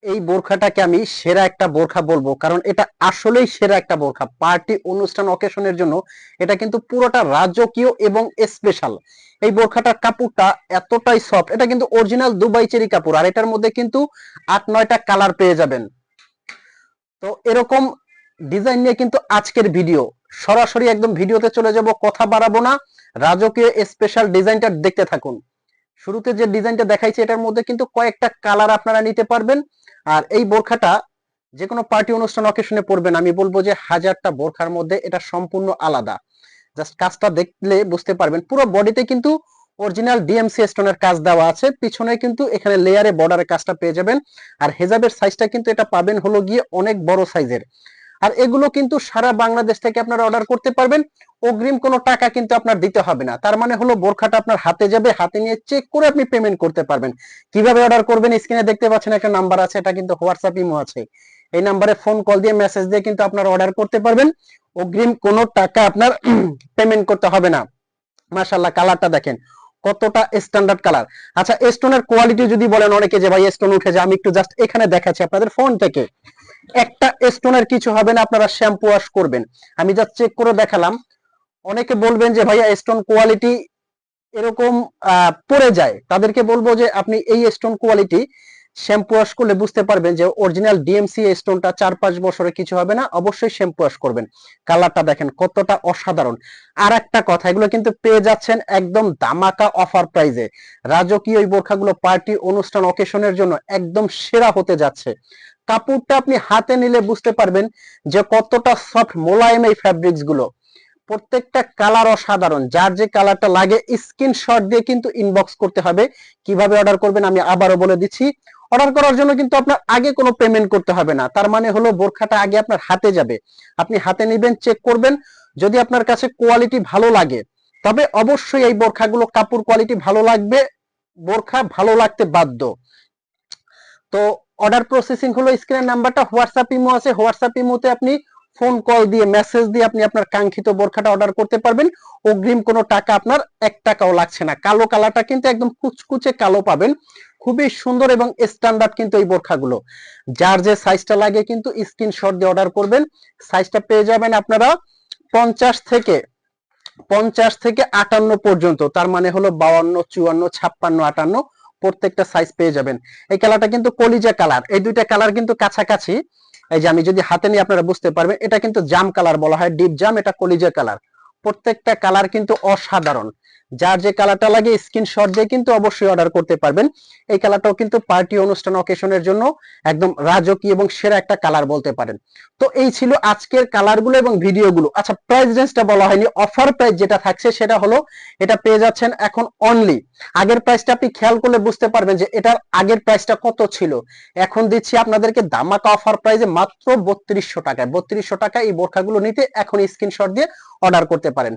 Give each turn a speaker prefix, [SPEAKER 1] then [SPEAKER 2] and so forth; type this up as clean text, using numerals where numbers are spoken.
[SPEAKER 1] এই বোরখাটাকে আমি সেরা একটা বোরখা বলবো, কারণ এটা আসলেই সেরা একটা বোরখা। পার্টি অনুষ্ঠান অকেশনের জন্য এটা কিন্তু পুরোটা রাজকীয় এবং স্পেশাল। এই বোরখাটার কাপড়টা এতটাই সফট, এটা কিন্তু অরিজিনাল দুবাই চেরি কাপড়, আর এটার মধ্যে কিন্তু 8-9টা কালার পেয়ে যাবেন। তো এরকম ডিজাইন নিয়ে কিন্তু আজকের ভিডিও, সরাসরি একদম ভিডিওতে চলে যাব, কথা বাড়াবো না। রাজকীয় স্পেশাল ডিজাইনটা দেখতে থাকুন। শুরুতে যে ডিজাইনটা দেখাইছে এটার মধ্যে কিন্তু কয়েকটা কালার আপনারা নিতে পারবেন। আর এই বোরখাটা যে কোনো পার্টি অনুষ্ঠান অকেশনে পরবেন, আমি বলবো যে হাজারটা বোরখার মধ্যে এটা সম্পূর্ণ আলাদা। জাস্ট কাজটা দেখলে বুঝতে পারবেন, পুরো বডিতে কিন্তু অরিজিনাল ডিএমসি স্টোনের কাজ দেওয়া আছে, পিছনে কিন্তু এখানে লেয়ারে বর্ডারের কাজটা পেয়ে যাবেন। আর হেজাবের সাইজটা কিন্তু এটা পাবেন হলো গিয়ে অনেক বড় সাইজের। আর এগুলো কিন্তু সারা বাংলাদেশ থেকে আপনারা অর্ডার করতে পারবেন, অগ্রিম কোনো টাকা কিন্তু আপনার দিতে হবে না। তার মানে হলো বোরখাটা আপনার হাতে যাবে, হাতে নিয়ে চেক করে আপনি পেমেন্ট করতে পারবেন। কিভাবে অর্ডার করবেন, স্ক্রিনে দেখতে পাচ্ছেন একটা নাম্বার আছে, এটা কিন্তু হোয়াটসঅ্যাপ ইমো আছে। এই নাম্বারে ফোন কল দিয়ে মেসেজ দিয়ে কিন্তু আপনারা অর্ডার করতে পারবেন, অগ্রিম কোনো টাকা আপনার পেমেন্ট করতে হবে না। মাশাআল্লাহ, কালারটা দেখেন কতটা স্ট্যান্ডার্ড কালার। আচ্ছা, স্টোনের কোয়ালিটি যদি বলেন অনেকে যে ভাই স্টোন উঠে যায়, আমি একটু জাস্ট এখানে দেখাচ্ছি আপনাদের ফোন থেকে। একটা স্টোনের কিছু হবে না, আপনারা শ্যাম্পু ওয়াশ করবেন। আমি জাস্ট চেক করে দেখালাম। অনেকে বলবেন যে ভাইয়া স্টোন কোয়ালিটি এরকম পড়ে যায়, তাদেরকে বলবো যে আপনি এই স্টোন কোয়ালিটি শ্যাম্পু ওয়াশ করলে বুঝতে পারবেন যে অরিজিনাল ডিএমসি স্টোনটা 4-5 বছরে কিছু হবে না, অবশ্যই শ্যাম্পু ওয়াশ করবেন। কালারটা দেখেন কতটা অসাধারণ। আর একটা কথা, এগুলো কিন্তু পেয়ে যাচ্ছেন একদম দামাকা অফার প্রাইজে। রাজকীয় এই বোরখাগুলো পার্টি অনুষ্ঠান অকেশনের জন্য একদম সেরা হতে যাচ্ছে। কাপড়টা আপনি হাতে নিলে বুঝতে পারবেন যে কতটা সফট মোলায়েম এই ফ্যাব্রিক্স গুলো। প্রত্যেকটা কালার অসাধারণ, যার যে কালারটা লাগে স্ক্রিনশট দিয়ে কিন্তু ইনবক্স করতে হবে। কিভাবে অর্ডার করবেন আমি আবারও বলে দিচ্ছি। অর্ডার করার জন্য কিন্তু আপনার আগে কোনো পেমেন্ট করতে হবে না, তার মানে হলো বোরখাটা আগে আপনার হাতে যাবে, আপনি হাতে নেবেন, চেক করবেন। যদি আপনার কাছে কোয়ালিটি ভালো লাগে, তবে অবশ্যই এই বোরখাগুলো কাপড় কোয়ালিটি ভালো লাগবে, বোরখা ভালো লাগতে বাধ্য। তো অর্ডার প্রসেসিং হলো, স্ক্রিনের নাম্বারটা হোয়াটসঅ্যাপ ইমো আছে, হোয়াটসঅ্যাপ ইমোতে আপনি ফোন কল দিয়ে মেসেজ দিয়ে আপনি আপনার কাঙ্ক্ষিত বোরখাটা অর্ডার করতে পারবেন। অগ্রিম কোনো টাকা আপনার 1 টাকাও লাগছে না। কালো কালারটা কিন্তু একদম কুচকুচে কালো পাবেন, খুবই সুন্দর এবং স্ট্যান্ডার্ড কিন্তু এই বোরখাগুলো। যার যে সাইজটা লাগে কিন্তু স্ক্রিনশট দিয়ে অর্ডার করবেন। সাইজটা পেয়ে যাবেন আপনারা 50 থেকে 58 পর্যন্ত, তার মানে হলো 52, 54, 56, 58 প্রত্যেকটা সাইজ পেয়ে যাবেন। এই কালারটা কিন্তু কলিজা কালার, এই দুইটা কালার কিন্তু কাছাকাছি। এই যে আমি যদি হাতে নিয়ে আপনারা বুঝতে পারবেন, এটা কিন্তু জাম কালার বলা হয়, ডিপ জাম, এটা কলিজা কালার। প্রত্যেকটা কালার কিন্তু অসাধারণ। যার যে কালারটা লাগে স্ক্রিনশট দিয়ে কিন্তু অবশ্যই অর্ডার করতে পারবেন। এই কালারটাও কিন্তু পার্টি অনুষ্ঠান অকেশনের জন্য একদম রাজকীয় এবং সেরা একটা কালার বলতে পারেন। তো এই ছিল আজকের কালারগুলো এবং ভিডিওগুলো। আচ্ছা, প্রাইস রেঞ্জটা বলা হয়নি, অফার প্রাইস যেটা থাকছে সেটা হলো এটা পেয়ে যাচ্ছেন এখন অনলি, আগের প্রাইসটা আপনি খেয়াল করলে বুঝতে পারবেন যে এটার আগের প্রাইসটা কত ছিল। এখন দিচ্ছি আপনাদেরকে দামাকা অফার প্রাইসে মাত্র 3200 টাকায়। 3200 টাকায় এই বোরখাগুলো নিতে এখন স্ক্রিনশট দিয়ে অর্ডার করতে পারেন।